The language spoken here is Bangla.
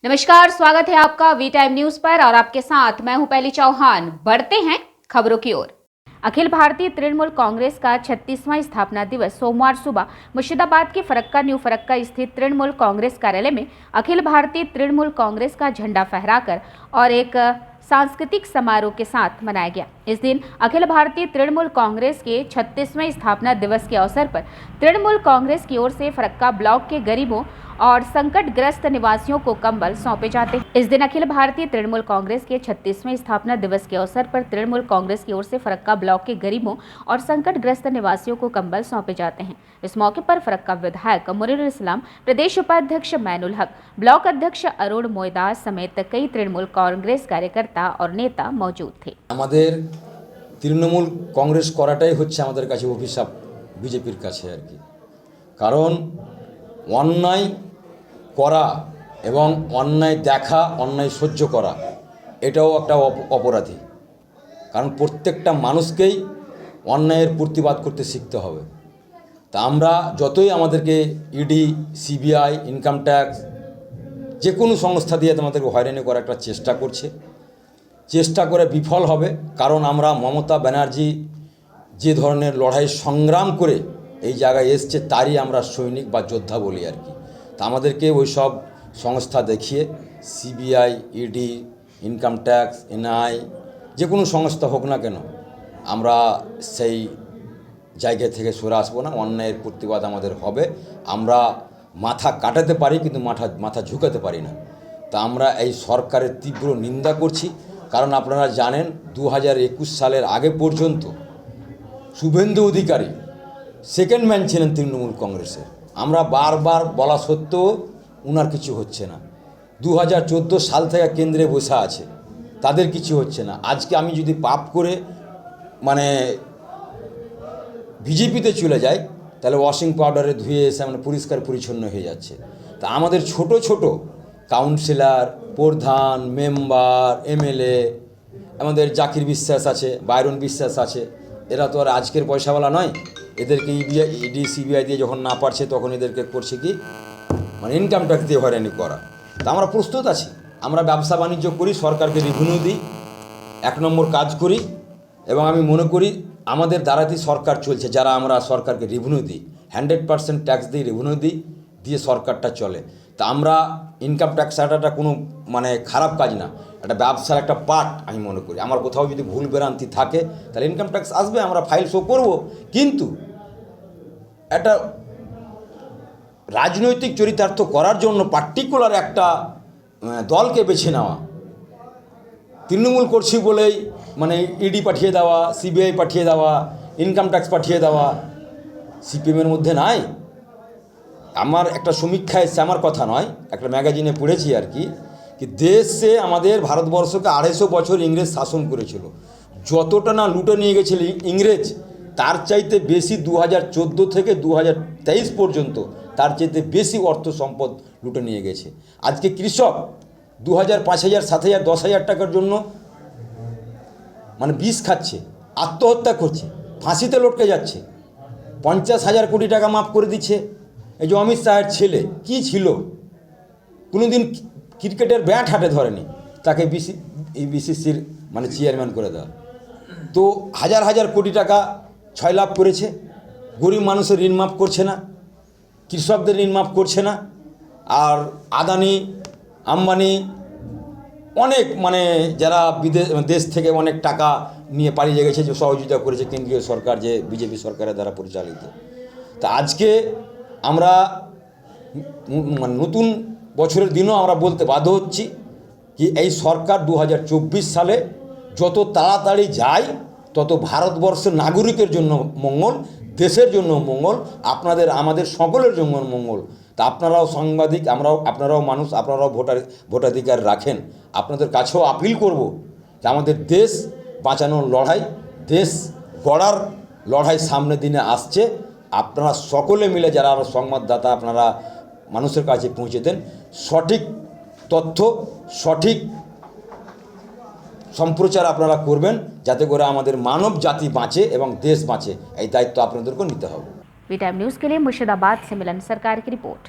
नमस्कार, स्वागत है आपका वी टाइम न्यूज पर और आपके साथ मैं हूं पहली चौहान। बढ़ते हैं खबरों की ओर। अखिल भारतीय तृणमूल कांग्रेस का 36वां स्थापना दिवस सोमवार सुबह मुर्शिदाबाद के फरक्का न्यू फरक्का स्थित तृणमूल कांग्रेस कार्यालय में अखिल भारतीय तृणमूल कांग्रेस का झंडा फहराकर और एक सांस्कृतिक समारोह के साथ मनाया गया। इस दिन अखिल भारतीय तृणमूल कांग्रेस के 36वें स्थापना दिवस के अवसर पर तृणमूल कांग्रेस की ओर से फरक्का ब्लॉक के गरीबों और संकटग्रस्त निवासियों को कंबल सौंपे जाते हैं। इस दिन अखिल भारतीय तृणमूल कांग्रेस के 36वें स्थापना दिवस के अवसर पर तृणमूल कांग्रेस की ओर से फरक्का ब्लॉक के गरीबों और संकटग्रस्त निवासियों को कंबल सौंपे जाते हैं। इस मौके पर फरक्का विधायक मुनीरुल इस्लाम, प्रदेश उपाध्यक्ष मैनुल हक, ब्लॉक अध्यक्ष अरुण मोयदास समेत कई तृणमूल कांग्रेस कार्यकर्ता और नेता मौजूद थे। আমাদের তৃণমূল কংগ্রেস করাটাই হচ্ছে আমাদের কাছে অভিশাপ বিজেপির কাছে আর কি। কারণ অন্যায় করা এবং অন্যায় দেখা, অন্যায় সহ্য করা এটাও একটা অপরাধী। কারণ প্রত্যেকটা মানুষকেই অন্যায়ের প্রতিবাদ করতে শিখতে হবে। তা আমরা যতই আমাদেরকে ইডি, সিবিআই, ইনকাম ট্যাক্স যে কোনো সংস্থা দিয়ে আমাদেরকে হয়রানি করার একটা চেষ্টা করে বিফল হবে। কারণ আমরা মমতা ব্যানার্জি যে ধরনের লড়াই সংগ্রাম করে এই জায়গায় এসছে তারই আমরা সৈনিক বা যোদ্ধা বলি আর কি। তা আমাদেরকে ওই সব সংস্থা দেখিয়ে CBI, ED, income tax, NI যে কোনো সংস্থা হোক না কেন আমরা সেই জায়গা থেকে সরে আসবো না। অন্যায়ের প্রতিবাদ আমাদের হবে। আমরা মাথা কাটাতে পারি কিন্তু মাথা ঝুঁকাতে পারি না। তা আমরা এই সরকারের তীব্র নিন্দা করছি। কারণ আপনারা জানেন 2021 সালের আগে পর্যন্ত শুভেন্দু অধিকারী সেকেন্ড ম্যান ছিলেন তৃণমূল কংগ্রেসের। আমরা বারবার বলা সত্ত্বেও ওনার কিছু হচ্ছে না। 2014 সাল থেকে কেন্দ্রে বসে আছে, তাদের কিছু হচ্ছে না। আজকে আমি যদি পাপ করে বিজেপিতে চলে যাই তাহলে ওয়াশিং পাউডারে ধুয়ে এসে পরিষ্কার পরিচ্ছন্ন হয়ে যাচ্ছে। তা আমাদের ছোট ছোট কাউন্সিলর, প্রধান, মেম্বার, এমএলএ, আমাদের জাকির বিশ্বাস আছে, বাইরন বিশ্বাস আছে, এরা তো আর আজকের পয়সাওয়ালা নয়। এদেরকে ইডি, সিবিআই দিয়ে যখন না পারছে তখন এদেরকে করছে কি ইনকাম ট্যাক্স দিয়ে হয়রানি করা। তা আমরা প্রস্তুত আছি। আমরা ব্যবসা বাণিজ্য করি, সরকারকে রেভিনিউ দিই, 1 নম্বর কাজ করি এবং আমি মনে করি আমাদের দ্বারাতেই সরকার চলছে। যারা আমরা সরকারকে রেভিনিউ দিই, 100% ট্যাক্স দিই, রেভিনিউ দিয়ে সরকারটা চলে। তা আমরা ইনকাম ট্যাক্স আটাটা কোনো খারাপ কাজ না, একটা ব্যবসার একটা পার্ট আমি মনে করি। আমার কোথাও যদি ভুল ভ্রান্তি থাকে তাহলে ইনকাম ট্যাক্স আসবে, আমরা ফাইল শো করব। কিন্তু একটা রাজনৈতিক চরিতার্থ করার জন্য পার্টিকুলার একটা দলকে বেছে নেওয়া, তৃণমূল করছি বলেই ইডি পাঠিয়ে দেওয়া, সিবিআই পাঠিয়ে দেওয়া, ইনকাম ট্যাক্স পাঠিয়ে দেওয়া সিপিএমের মধ্যে নাই। আমার একটা সমীক্ষা এসছে, আমার কথা নয়, একটা ম্যাগাজিনে পড়েছি আর কি, দেশে আমাদের ভারতবর্ষকে 250 বছর ইংরেজ শাসন করেছিল। যতটা না লুটে নিয়ে গেছিল ইংরেজ, তার চাইতে বেশি 2014 থেকে 2023 পর্যন্ত তার চাইতে বেশি অর্থ সম্পদ লুটে নিয়ে গেছে। আজকে কৃষক 2000, 5000, 7000, 10,000 টাকার জন্য বিষ খাচ্ছে, আত্মহত্যা করছে, ফাঁসিতে লটকে যাচ্ছে। 50,000 কোটি টাকা মাফ করে দিচ্ছে। এই যে অমিত শাহের ছেলে কি ছিল, কোনোদিন ক্রিকেটের ব্যাট হাতে ধরেনি, তাকে বিসিসির চেয়ারম্যান করে দেওয়া। তো হাজার হাজার কোটি টাকা ছয় লাভ করেছে। গরিব মানুষের ঋণ মাফ করছে না, কৃষকদের ঋণ মাফ করছে না। আর আদানি, আম্বানি অনেক যারা দেশ থেকে অনেক টাকা নিয়ে পালিয়ে গেছে, যে সহযোগিতা করেছে কেন্দ্রীয় সরকার, যে বিজেপি সরকারের দ্বারা পরিচালিত। তা আজকে আমরা নতুন বছরের দিনও আমরা বলতে বাধ্য হচ্ছি কি এই সরকার 2024 সালে যত তাড়াতাড়ি যায় তত ভারতবর্ষের নাগরিকের জন্য মঙ্গল, দেশের জন্য মঙ্গল, আমাদের সকলের জন্য মঙ্গল। তা আপনারাও সাংবাদিক, আপনারাও মানুষ, আপনারাও ভোটাধিকার রাখেন। আপনাদের কাছেও আপিল করব যে আমাদের দেশ বাঁচানোর লড়াই, দেশ গড়ার লড়াই সামনের দিনে আসছে। আপনারা সকলে মিলে যারা সংবাদদাতা, আপনারা মানুষের কাছে পৌঁছে দেন সঠিক তথ্য, সঠিক সম্প্রচার আপনারা করবেন, যাতে করে আমাদের মানব জাতি বাঁচে এবং देश বাঁচে। এই দায়িত্ব আপনাদেরকে নিতে হবে। वी टाइम न्यूज के लिए मुर्शिदाबाद से मिलन सरकार की रिपोर्ट।